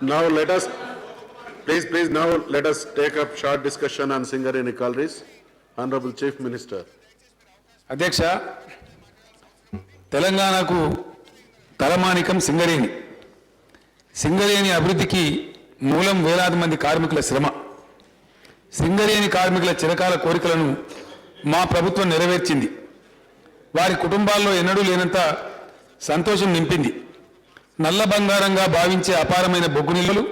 Now let us, please now let us take up short discussion on Singareni Collieries. Honorable Chief Minister. అధ్యక్ష, తెలంగాణకు తలమానికం సింగరేణి. సింగరేణి అభివృద్ధికి మూలం వేలాది మంది కార్మికుల శ్రమ. సింగరేణి కార్మికుల చిరకాల కోరికలను మా ప్రభుత్వం నెరవేర్చింది. వారి కుటుంబాల్లో ఎన్నడూ లేనంత సంతోషం నింపింది. నల్ల బంగారంగా భావించే అపారమైన బొగ్గు నిల్వలు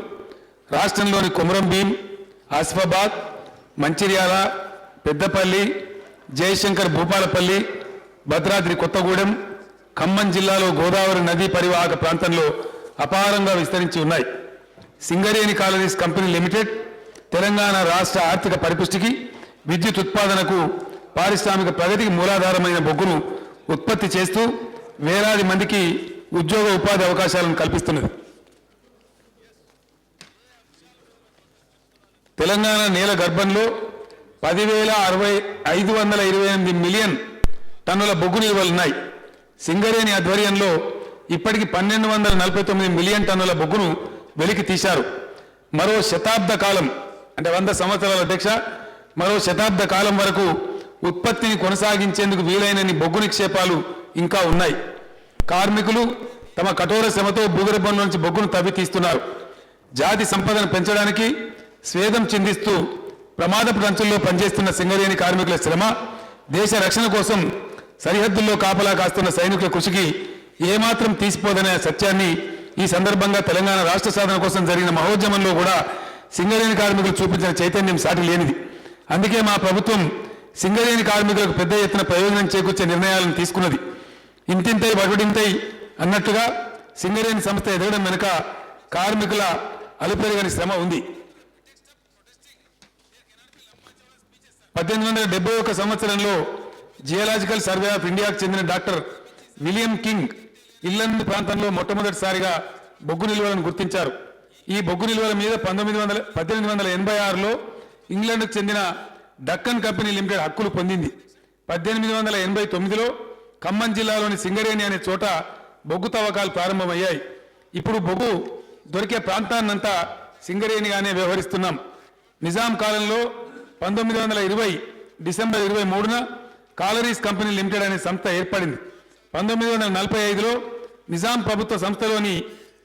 రాష్ట్రంలోని కొమరం భీం, ఆసిఫాబాద్, మంచిర్యాల, పెద్దపల్లి, జయశంకర్ భూపాలపల్లి, భద్రాద్రి కొత్తగూడెం, ఖమ్మం జిల్లాలో గోదావరి నదీ పరివాహక ప్రాంతంలో అపారంగా విస్తరించి ఉన్నాయి. Singareni collieries company limited Telangana రాష్ట్ర ఆర్థిక పరిపుష్టికి, విద్యుత్ ఉత్పాదనకు, పారిశ్రామిక ప్రగతికి మూలాధారమైన బొగ్గును ఉత్పత్తి చేస్తూ వేలాది మందికి ఉద్యోగ ఉపాధి అవకాశాలను కల్పిస్తున్నది. తెలంగాణ నేల గర్భంలో 10,528 మిలియన్ టన్నుల బొగ్గు నిల్వలున్నాయి. సింగరేణి ఆధ్వర్యంలో ఇప్పటికి 1,249 మిలియన్ టన్నుల బొగ్గును వెలికి తీశారు. మరో శతాబ్ద కాలం అంటే 100 సంవత్సరాల అధ్యక్ష, మరో శతాబ్ద కాలం వరకు ఉత్పత్తిని కొనసాగించేందుకు వీలైనన్ని బొగ్గు నిక్షేపాలు ఇంకా ఉన్నాయి. కార్మికులు తమ కఠోర శ్రమతో భూగర్భంలో నుంచి బొగ్గును తవ్వి తీస్తున్నారు. జాతి సంపదను పెంచడానికి స్వేదం చిందిస్తూ ప్రమాదపు రంచుల్లో పనిచేస్తున్న సింగరేణి కార్మికుల శ్రమ, దేశ రక్షణ కోసం సరిహద్దుల్లో కాపలా కాస్తున్న సైనికుల కృషికి ఏమాత్రం తీసిపోదనే సత్యాన్ని ఈ సందర్భంగా తెలంగాణ రాష్ట్ర సాధన కోసం జరిగిన మహోద్యమంలో కూడా సింగరేణి కార్మికులు చూపించిన చైతన్యం సాటి లేనిది. అందుకే మా ప్రభుత్వం సింగరేణి కార్మికులకు పెద్ద ఎత్తున ప్రయోజనం చేకూర్చే నిర్ణయాలను తీసుకున్నది. ఇంతింతై వడుడింతై అన్నట్టుగా సింగరేణి సంస్థ ఎదగడం వెనుక కార్మికుల అలుపెరగని శ్రమ ఉంది. 1871 సంవత్సరంలో జియోలాజికల్ సర్వే ఆఫ్ ఇండియాకు చెందిన డాక్టర్ విలియం కింగ్ ఇల్లందు ప్రాంతంలో మొట్టమొదటిసారిగా బొగ్గు నిల్వలను గుర్తించారు. ఈ బొగ్గు నిల్వల మీద 1886లో ఇంగ్లాండ్కు చెందిన డక్కన్ కంపెనీ లిమిటెడ్ హక్కులు పొందింది. 1889లో ఖమ్మం జిల్లాలోని సింగరేణి అనే చోట బొగ్గు తవ్వకాలు ప్రారంభమయ్యాయి. ఇప్పుడు బొగ్గు దొరికే ప్రాంతాన్నంతా సింగరేణిగానే వ్యవహరిస్తున్నాం. నిజాం కాలంలో 1920 డిసెంబర్ 23న కాలరీస్ కంపెనీ లిమిటెడ్ అనే సంస్థ ఏర్పడింది. 1945లో నిజాం ప్రభుత్వ సంస్థలోని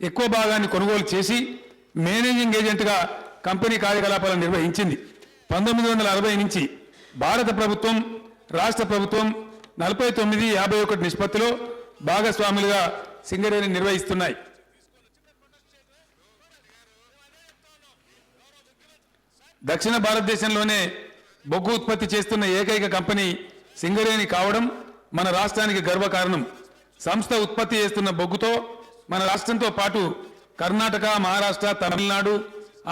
ఎక్కువ భాగాన్ని కొనుగోలు చేసి మేనేజింగ్ ఏజెంట్గా కంపెనీ కార్యకలాపాలను నిర్వహించింది. 1960 నుంచి భారత ప్రభుత్వం, రాష్ట్ర ప్రభుత్వం 49:51 నిష్పత్తిలో భాగస్వాములుగా సింగరేణి నిర్వహిస్తున్నాయి. దక్షిణ భారతదేశంలోనే బొగ్గు ఉత్పత్తి చేస్తున్న ఏకైక కంపెనీ సింగరేణి కావడం మన రాష్ట్రానికి గర్వకారణం. సంస్థ ఉత్పత్తి చేస్తున్న బొగ్గుతో మన రాష్ట్రంతో పాటు కర్ణాటక, మహారాష్ట్ర, తమిళనాడు,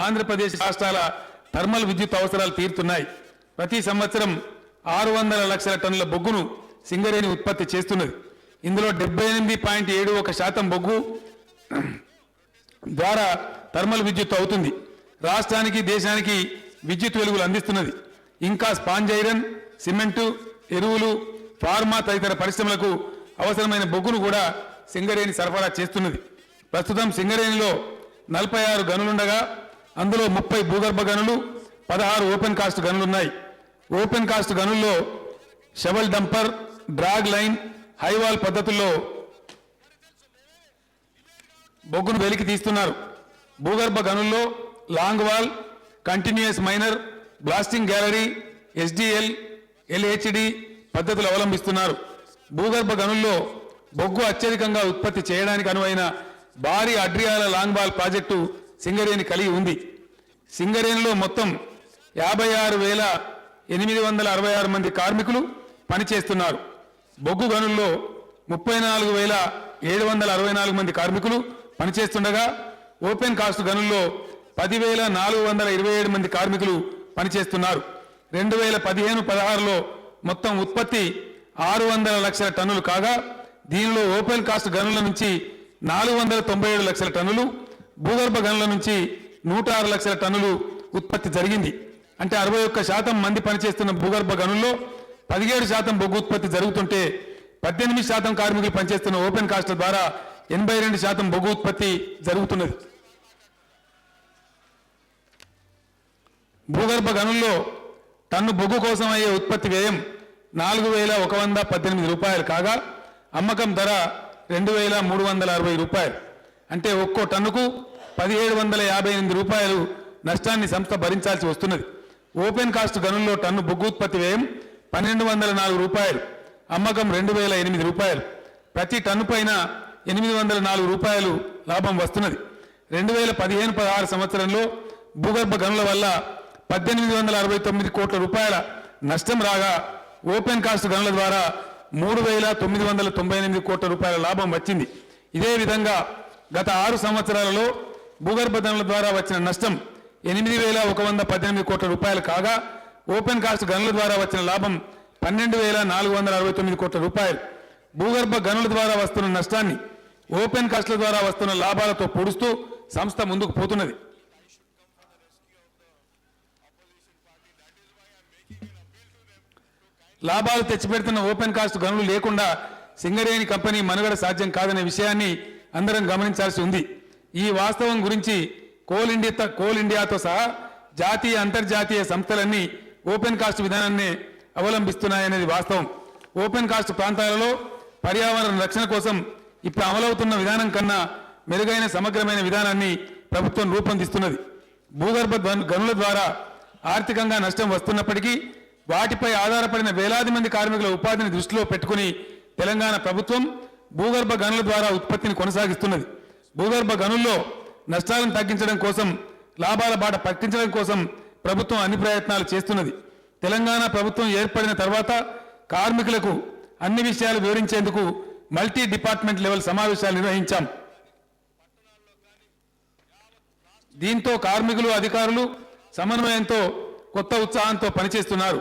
ఆంధ్రప్రదేశ్ రాష్ట్రాల థర్మల్ విద్యుత్ అవసరాలు తీరుతున్నాయి. ప్రతి సంవత్సరం 600 లక్షల టన్నుల బొగ్గును సింగరేణి ఉత్పత్తి చేస్తున్నది. ఇందులో 78.71% బొగ్గు ద్వారా థర్మల్ విద్యుత్ అవుతుంది. రాష్ట్రానికి, దేశానికి విద్యుత్ వెలుగులు అందిస్తున్నది. ఇంకా స్పాంజ్ ఐరన్, సిమెంటు, ఎరువులు, ఫార్మా తదితర పరిశ్రమలకు అవసరమైన బొగ్గును కూడా సింగరేణి సరఫరా చేస్తున్నది. ప్రస్తుతం సింగరేణిలో 46 గనులుండగా అందులో 30 భూగర్భ గనులు, 16 ఓపెన్ కాస్ట్ గనులున్నాయి. ఓపెన్ కాస్ట్ గనుల్లో shovel dumper, dragline, highwall పద్ధతుల్లో బొగ్గును వెలికి తీస్తున్నారు. భూగర్భ గనుల్లో longwall, continuous miner, blasting gallery, SDL, LHD పద్ధతులు అవలంబిస్తున్నారు. భూగర్భ గనుల్లో బొగ్గు అత్యధికంగా ఉత్పత్తి చేయడానికి అనువైన భారీ Adriyala long wall project Singareni కలిగి ఉంది. సింగరేణిలో మొత్తం 56,866 మంది కార్మికులు పనిచేస్తున్నారు. బొగ్గు గనుల్లో 34,764 మంది కార్మికులు పనిచేస్తుండగా ఓపెన్ కాస్ట్ గనుల్లో 10,427 మంది కార్మికులు పనిచేస్తున్నారు. 2015-16లో మొత్తం ఉత్పత్తి 600 లక్షల టన్నులు కాగా దీనిలో ఓపెన్ కాస్ట్ గనుల నుంచి 497 లక్షల టన్నులు, భూగర్భ గనుల నుంచి 106 లక్షల టన్నులు ఉత్పత్తి జరిగింది. అంటే 61% మంది పనిచేస్తున్న భూగర్భ గనుల్లో 17% బొగ్గు ఉత్పత్తి జరుగుతుంటే 18% కార్మికులు పనిచేస్తున్న ఓపెన్ కాస్ట్ ద్వారా 82% బొగ్గు ఉత్పత్తి జరుగుతున్నది. భూగర్భ గనుల్లో టన్ను బొగ్గు కోసం అయ్యే ఉత్పత్తి వ్యయం 4,118 రూపాయలు కాగా అమ్మకం ధర 2,360 రూపాయలు. అంటే ఒక్కో టన్నుకు 1,758 రూపాయలు నష్టాన్ని సంస్థ భరించాల్సి వస్తున్నది. ఓపెన్ కాస్ట్ గనుల్లో టన్ను బొగ్గు ఉత్పత్తి వ్యయం 1,204 రూపాయలు, అమ్మకం 2,008 రూపాయలు. ప్రతి టన్ను పైన 804 రూపాయలు లాభం వస్తున్నది. 2015-16 సంవత్సరంలో భూగర్భ గనుల వల్ల 1,869 కోట్ల రూపాయల నష్టం రాగా ఓపెన్ కాస్ట్ గనుల ద్వారా 3,998 కోట్ల రూపాయల లాభం వచ్చింది. ఇదే విధంగా గత 6 సంవత్సరాలలో భూగర్భ గనుల ద్వారా వచ్చిన నష్టం 8,118 కోట్ల రూపాయలు కాగా ఓపెన్ కాస్ట్ గనుల ద్వారా వచ్చిన లాభం 12,469 కోట్ల రూపాయలు. భూగర్భ గనుల ద్వారా వస్తున్న నష్టాన్ని ఓపెన్ కాస్ట్ల ద్వారా వస్తున్న లాభాలతో పొడుస్తూ సంస్థ ముందుకు పోతున్నది. లాభాలు తెచ్చిపెడుతున్న ఓపెన్ కాస్ట్ గనులు లేకుండా సింగరేణి కంపెనీ మనుగడ సాధ్యం కాదనే విషయాన్ని అందరం గమనించాల్సి ఉంది. ఈ వాస్తవం గురించి కోల్ ఇండియాతో సహా జాతీయ అంతర్జాతీయ సంస్థలన్నీ ఓపెన్ కాస్ట్ విధానాన్ని అవలంబిస్తున్నాయనేది వాస్తవం. ఓపెన్ కాస్ట్ ప్రాంతాలలో పర్యావరణ రక్షణ కోసం ఇప్పుడు అమలవుతున్న విధానం కన్నా మెరుగైన సమగ్రమైన విధానాన్ని ప్రభుత్వం రూపొందిస్తున్నది. భూగర్భ గనుల ద్వారా ఆర్థికంగా నష్టం వస్తున్నప్పటికీ వాటిపై ఆధారపడిన వేలాది మంది కార్మికుల ఉపాధిని దృష్టిలో పెట్టుకుని తెలంగాణ ప్రభుత్వం భూగర్భ గనుల ద్వారా ఉత్పత్తిని కొనసాగిస్తున్నది. భూగర్భ గనుల్లో నష్టాలను తగ్గించడం కోసం, లాభాల బాట పట్టించడం కోసం ప్రభుత్వం అన్ని ప్రయత్నాలు చేస్తున్నది. తెలంగాణ ప్రభుత్వం ఏర్పడిన తర్వాత కార్మికులకు అన్ని విషయాలు వివరించేందుకు మల్టీ డిపార్ట్మెంట్ లెవెల్ సమావేశాలు నిర్వహించాం. దీంతో కార్మికులు, అధికారులు సమన్వయంతో కొత్త ఉత్సాహంతో పనిచేస్తున్నారు.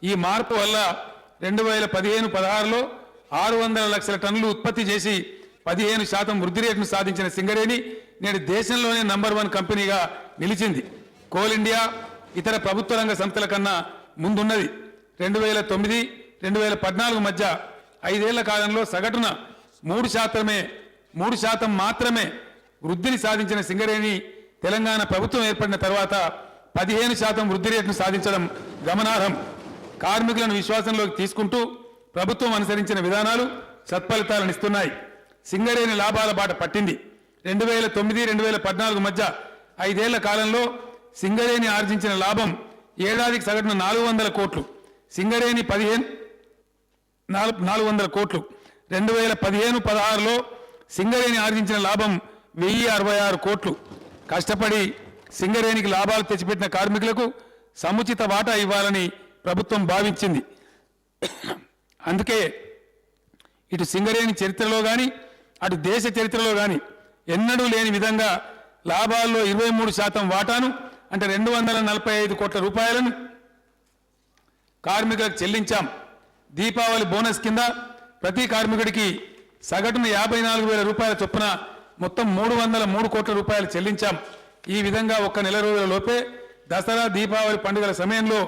ఈ మార్పు వల్ల 2015-16లో 600 లక్షల టన్నులు ఉత్పత్తి చేసి 15% వృద్ధి రేటును సాధించిన సింగరేణి నేడు దేశంలోనే నంబర్ 1 కంపెనీగా నిలిచింది. కోల్ ఇండియా ఇతర ప్రభుత్వ రంగ సంస్థల కన్నా ముందున్నది. 2009-2014 మధ్య 5 ఏళ్ల కాలంలో సగటున 3% మాత్రమే వృద్ధిని సాధించిన సింగరేణి తెలంగాణ ప్రభుత్వం ఏర్పడిన తర్వాత 15% వృద్ధి రేటును సాధించడం గమనార్హం. కార్మికులను విశ్వాసంలోకి తీసుకుంటూ ప్రభుత్వం అనుసరించిన విధానాలు సత్ఫలితాలను ఇస్తున్నాయి. సింగరేణి లాభాల బాట పట్టింది. 2009-2014 మధ్య 5 ఏళ్ల కాలంలో సింగరేణి ఆర్జించిన లాభం ఏడాదికి సగటున 400 కోట్లు. సింగరేణి 400 కోట్లు. 2015-16లో సింగరేణి ఆర్జించిన లాభం 1066 కోట్లు. కష్టపడి సింగరేణికి లాభాలు తెచ్చిపెట్టిన కార్మికులకు సముచిత వాటా ఇవ్వాలని ప్రభుత్వం భావించింది. అందుకే ఇటు సింగరేణి చరిత్రలో కానీ అటు దేశ చరిత్రలో కానీ ఎన్నడూ లేని విధంగా లాభాల్లో 23% వాటాను అంటే 245 కోట్ల రూపాయలను కార్మికులకు చెల్లించాం. దీపావళి బోనస్ కింద ప్రతి కార్మికుడికి సగటున 54,000 రూపాయల చొప్పున మొత్తం 303 కోట్ల రూపాయలు చెల్లించాం. ఈ విధంగా ఒక్క నెల రోజుల లోపే దసరా, దీపావళి పండుగల సమయంలో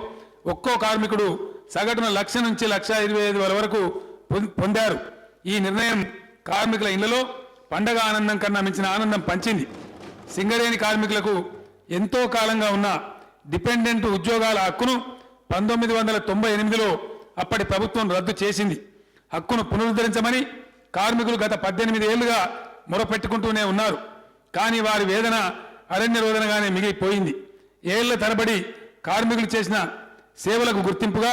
ఒక్కో కార్మికుడు సగటున 1,00,000 నుంచి 1,25,000 వరకు పొందారు. ఈ నిర్ణయం కార్మికుల ఇళ్లలో పండగ ఆనందం కన్నా మించిన ఆనందం పంచింది. సింగరేణి కార్మికులకు ఎంతో కాలంగా ఉన్న డిపెండెంట్ ఉద్యోగాల హక్కును 1998లో అప్పటి ప్రభుత్వం రద్దు చేసింది. హక్కును పునరుద్ధరించమని కార్మికులు గత 18 ఏళ్లుగా మొరపెట్టుకుంటూనే ఉన్నారు. కానీ వారి వేదన అరణ్య రోదనగానే మిగిలిపోయింది. ఏళ్ల తరబడి కార్మికులు చేసిన సేవలకు గుర్తింపుగా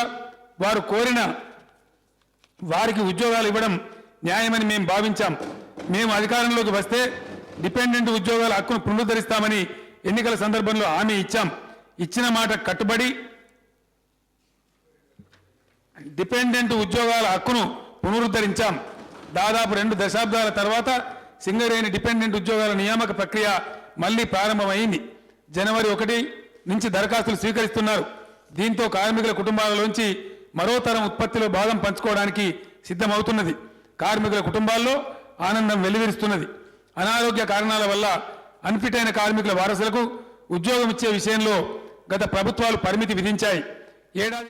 వారు కోరిన వారికి ఉద్యోగాలు ఇవ్వడం న్యాయమని మేము భావించాం. మేము అధికారంలోకి వస్తే డిపెండెంట్ ఉద్యోగాల హక్కును పునరుద్ధరిస్తామని ఎన్నికల సందర్భంలో హామీ ఇచ్చాం. ఇచ్చిన మాట కట్టుబడి డిపెండెంట్ ఉద్యోగాల హక్కును పునరుద్ధరించాం. దాదాపు 2 దశాబ్దాల తర్వాత సింగరేణి డిపెండెంట్ ఉద్యోగాల నియామక ప్రక్రియ మళ్లీ ప్రారంభమైంది. జనవరి 1 నుంచి దరఖాస్తులు స్వీకరిస్తున్నారు. దీంతో కార్మికుల కుటుంబాలలోంచి మరో తరం ఉత్పత్తిలో భాగం పంచుకోవడానికి సిద్ధమవుతున్నది. కార్మికుల కుటుంబాల్లో ఆనందం వెల్లివిరుస్తున్నది. అనారోగ్య కారణాల వల్ల అన్ఫిట్ అయిన కార్మికుల వారసులకు ఉద్యోగం ఇచ్చే విషయంలో గత ప్రభుత్వాలు పరిమితి విధించాయి. ఏడాది